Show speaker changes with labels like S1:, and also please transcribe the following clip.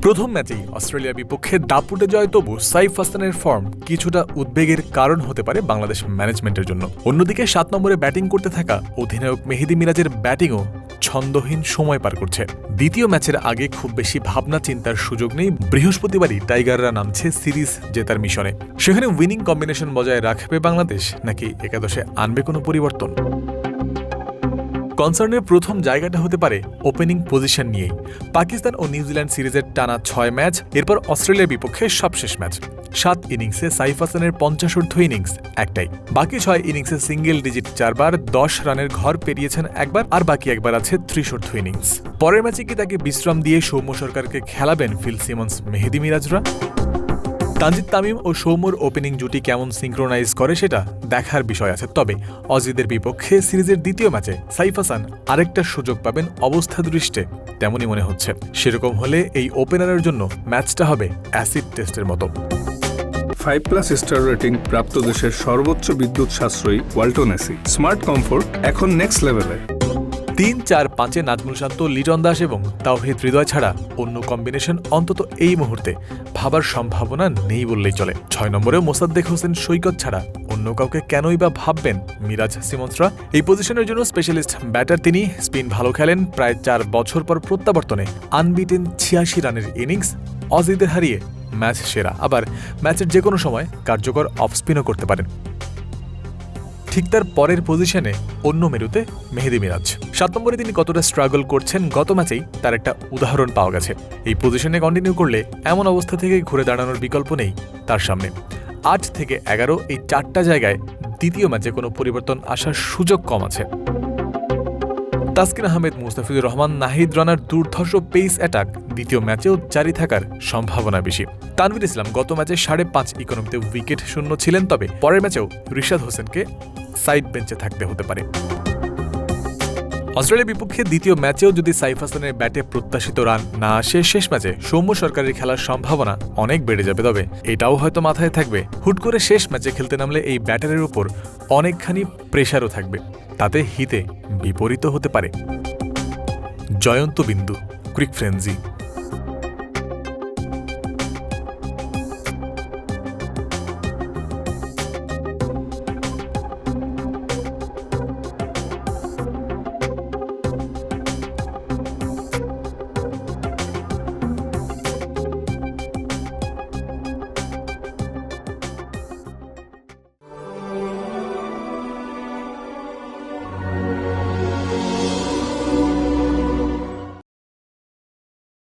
S1: প্রথম ম্যাচেই অস্ট্রেলিয়ার বিপক্ষে দাপুটে জয়, তবু সাইফ হাসানের ফর্ম কিছুটা উদ্বেগের কারণ হতে পারে বাংলাদেশ ম্যানেজমেন্টের জন্য। অন্যদিকে 7 নম্বরে ব্যাটিং করতে থাকা অধিনায়ক মেহেদী মিরাজের ব্যাটিংও ছন্দহীন সময় পার করছে। দ্বিতীয় ম্যাচের আগে খুব বেশি ভাবনা চিন্তার সুযোগ নেই। বৃহস্পতিবারই টাইগাররা নামছে সিরিজ জেতার মিশনে। সেখানে উইনিং কম্বিনেশন বজায় রাখবে বাংলাদেশ, নাকি একাদশে আনবে কোনো পরিবর্তন? কনসার্নের প্রথম জায়গাটা হতে পারে ওপেনিং পজিশন নিয়েই। পাকিস্তান ও নিউজিল্যান্ড সিরিজের টানা 6 ম্যাচ, এরপর অস্ট্রেলিয়ার বিপক্ষে সবশেষ ম্যাচ। 7 ইনিংসে সাইফ হাসানের 50 ইনিংস একটাই। বাকি 6 ইনিংসে সিঙ্গেল ডিজিট 4 বার 10 রানের ঘর পেরিয়েছেন একবার, আর বাকি একবার আছে 3 ইনিংস। পরের ম্যাচে কি তাকে বিশ্রাম দিয়ে সৌম্য সরকারকে খেলাবেন ফিল সিমন্স মেহেদী মিরাজরা? তানজিদ তামিম ও সৌম্যর ওপেনিং জুটি কেমন সিঙ্ক্রোনাইজ করে সেটা দেখার বিষয় আছে। তবে অজিদের বিপক্ষে সিরিজের দ্বিতীয় ম্যাচে সাইফ হাসান আরেকটা সুযোগ পাবেন অবস্থা দৃষ্টে, তেমনই মনে হচ্ছে। সেরকম হলে এই ওপেনারের জন্য ম্যাচটা হবে অ্যাসিড টেস্টের মতো।
S2: 5+ স্টার রেটিং প্রাপ্ত দেশের সর্বোচ্চ বিদ্যুৎ সাশ্রয়ী ওয়ালটন এসি। স্মার্ট কমফোর্ট এখন নেক্সট লেভেলে।
S1: 3-4-5-এ নাজমুল শান্ত, লিটন দাস এবং তাওহিদ হৃদয় ছাড়া অন্য কম্বিনেশন অন্তত এই মুহূর্তে ভাবার সম্ভাবনা নেই বললেই চলে। 6 নম্বরেও মোসাদ্দেক হোসেন সৈকত ছাড়া অন্য কাউকে কেনই বা ভাববেন মিরাজ সিমন্সরা? এই পজিশনের জন্য স্পেশালিস্ট ব্যাটার তিনি। স্পিন ভালো খেলেন। প্রায় 4 বছর পর প্রত্যাবর্তনে আনবিটেন 86 রানের ইনিংস, অজিদের হারিয়ে ম্যাচ সেরা। আবার ম্যাচের যে কোনো সময় কার্যকর অফ স্পিনও করতে পারেন। ঠিক তার পরের পজিশনে অন্য মেরুতে মেহেদী মিরাজ। 7 নম্বরে তিনি কতটা স্ট্রাগল করছেন গত ম্যাচেই তার একটা উদাহরণ পাওয়া গেছে। এই পজিশনে কন্টিনিউ করলে এমন অবস্থা থেকে ঘুরে দাঁড়ানোর বিকল্প নেই তার সামনে। 8 থেকে 11 এই 4টা জায়গায় দ্বিতীয় ম্যাচে কোনো পরিবর্তন আসার সুযোগ কম আছে। তাসকিন আহমেদ, মুস্তাফিজুর রহমান, নাহিদ রানার দুর্ধর্ষ পেস অ্যাটাক দ্বিতীয় ম্যাচেও জারি থাকার সম্ভাবনা বেশি। তানভীর ইসলাম গত ম্যাচে 5.5 ইকোনমিতে উইকেট শূন্য ছিলেন, তবে পরের ম্যাচেও রিশাদ হোসেনকে সাইড বেঞ্চে থাকতে হতে পারে। অস্ট্রেলিয়ার বিপক্ষে দ্বিতীয় ম্যাচেও যদি সাইফ হাসানের ব্যাটে প্রত্যাশিত রান না আসে, শেষ ম্যাচে সৌম্য সরকারের খেলার সম্ভাবনা অনেক বেড়ে যাবে। তবে এটাও হয়তো মাথায় থাকবে, হুট করে শেষ ম্যাচে খেলতে নামলে এই ব্যাটারের উপর অনেকখানি প্রেশারও থাকবে, তাতে হিতে বিপরীত হতে পারে। জয়ন্ত বিন্দু, ক্রিক ফ্রেঞ্জি।